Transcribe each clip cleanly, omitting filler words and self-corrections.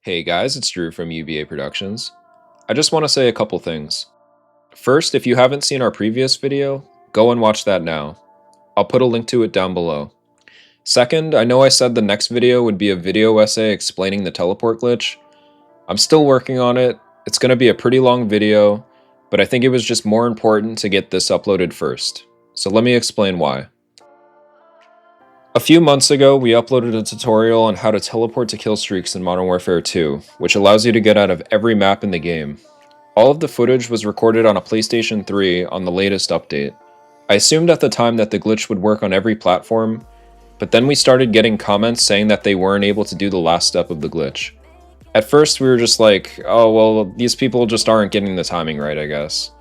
Hey guys, it's Drew from UVA Productions. I just want to say a couple things. First, if you haven't seen our previous video, go and watch that now. I'll put a link to it down below. Second, I know I said the next video would be a video essay explaining the teleport glitch. I'm still working on it. It's going to be a pretty long video, but I think it was just more important to get this uploaded first. So let me explain why. A few months ago, we uploaded a tutorial on how to teleport to kill streaks in Modern Warfare 2, which allows you to get out of every map in the game. All of the footage was recorded on a PlayStation 3 on the latest update. I assumed at the time that the glitch would work on every platform, but then we started getting comments saying that they weren't able to do the last step of the glitch. At first we were just like, oh well, these people just aren't getting the timing right, I guess.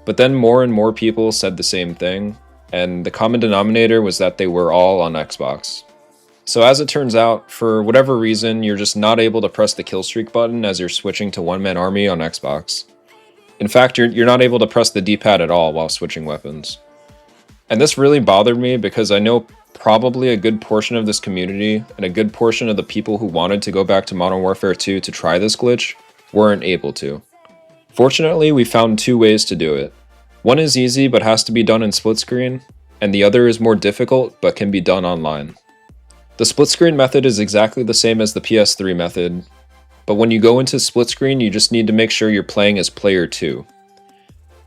But then more and more people said the same thing, and the common denominator was that they were all on Xbox. So as it turns out, for whatever reason, you're just not able to press the kill streak button as you're switching to one-man army on Xbox. In fact, you're not able to press the D-pad at all while switching weapons. And this really bothered me because I know probably a good portion of this community and a good portion of the people who wanted to go back to Modern Warfare 2 to try this glitch weren't able to. Fortunately, we found two ways to do it. One is easy but has to be done in split screen, and the other is more difficult but can be done online. The split screen method is exactly the same as the PS3 method, but when you go into split screen you just need to make sure you're playing as player 2.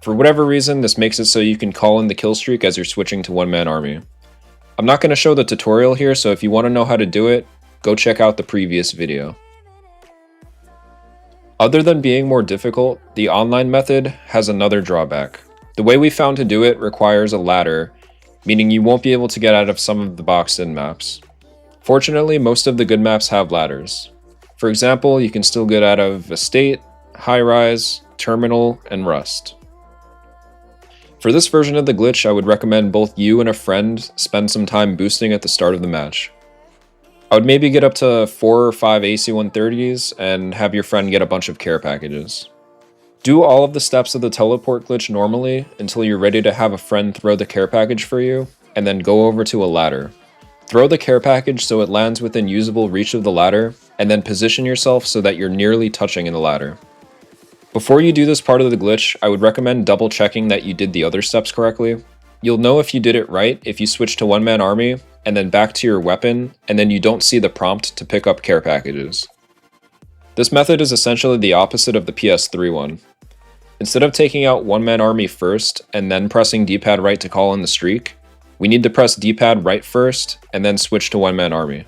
For whatever reason, this makes it so you can call in the kill streak as you're switching to one-man army. I'm not going to show the tutorial here, so if you want to know how to do it, go check out the previous video. Other than being more difficult, the online method has another drawback. The way we found to do it requires a ladder, meaning you won't be able to get out of some of the boxed-in maps. Fortunately, most of the good maps have ladders. For example, you can still get out of Estate, High Rise, Terminal, and Rust. For this version of the glitch, I would recommend both you and a friend spend some time boosting at the start of the match. I would maybe get up to 4 or 5 AC-130s and have your friend get a bunch of care packages. Do all of the steps of the teleport glitch normally until you're ready to have a friend throw the care package for you, and then go over to a ladder. Throw the care package so it lands within usable reach of the ladder, and then position yourself so that you're nearly touching in the ladder. Before you do this part of the glitch, I would recommend double checking that you did the other steps correctly. You'll know if you did it right if you switch to one-man army, and then back to your weapon, and then you don't see the prompt to pick up care packages. This method is essentially the opposite of the PS3 one. Instead of taking out one-man army first, and then pressing D-pad right to call in the streak, we need to press D-pad right first, and then switch to one-man army.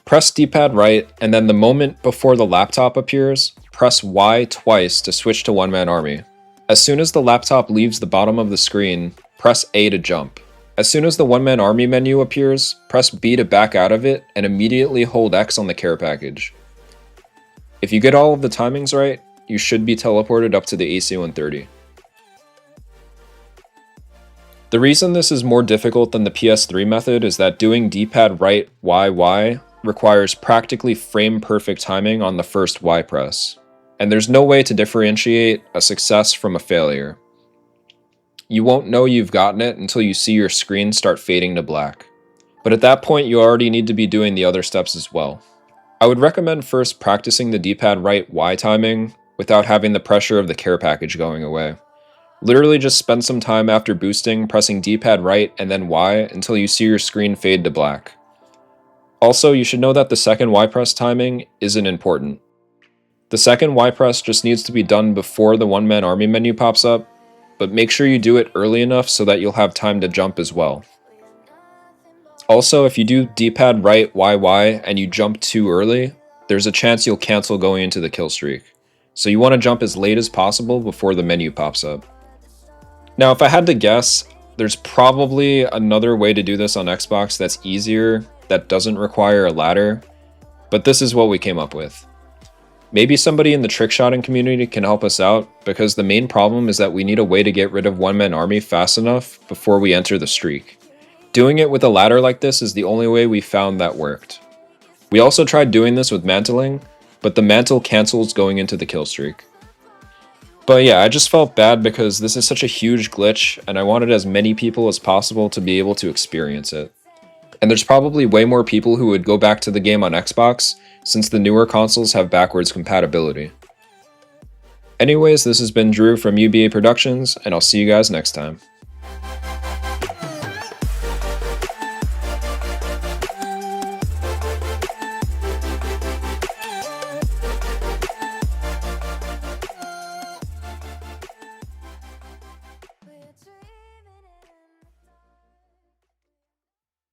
Press D-pad right, and then the moment before the laptop appears, press Y twice to switch to one-man army. As soon as the laptop leaves the bottom of the screen, press A to jump. As soon as the one-man army menu appears, press B to back out of it, and immediately hold X on the care package. If you get all of the timings right, you should be teleported up to the AC-130. The reason this is more difficult than the PS3 method is that doing D-pad right Y requires practically frame-perfect timing on the first Y press, and there's no way to differentiate a success from a failure. You won't know you've gotten it until you see your screen start fading to black. But at that point, you already need to be doing the other steps as well. I would recommend first practicing the D-pad right Y timing without having the pressure of the care package going away. Literally just spend some time after boosting pressing D-pad right and then Y until you see your screen fade to black. Also, you should know that the second Y press timing isn't important. The second Y press just needs to be done before the one-man army menu pops up, but make sure you do it early enough so that you'll have time to jump as well. Also, if you do D-pad right YY and you jump too early, there's a chance you'll cancel going into the kill streak. So you want to jump as late as possible before the menu pops up. Now, if I had to guess, there's probably another way to do this on Xbox that's easier, that doesn't require a ladder, but this is what we came up with. Maybe somebody in the trickshotting community can help us out, because the main problem is that we need a way to get rid of one-man army fast enough before we enter the streak. Doing it with a ladder like this is the only way we found that worked. We also tried doing this with mantling, but the mantle cancels going into the kill streak. But yeah, I just felt bad because this is such a huge glitch, and I wanted as many people as possible to be able to experience it. And there's probably way more people who would go back to the game on Xbox, since the newer consoles have backwards compatibility. Anyways, this has been Drew from UBA Productions, and I'll see you guys next time.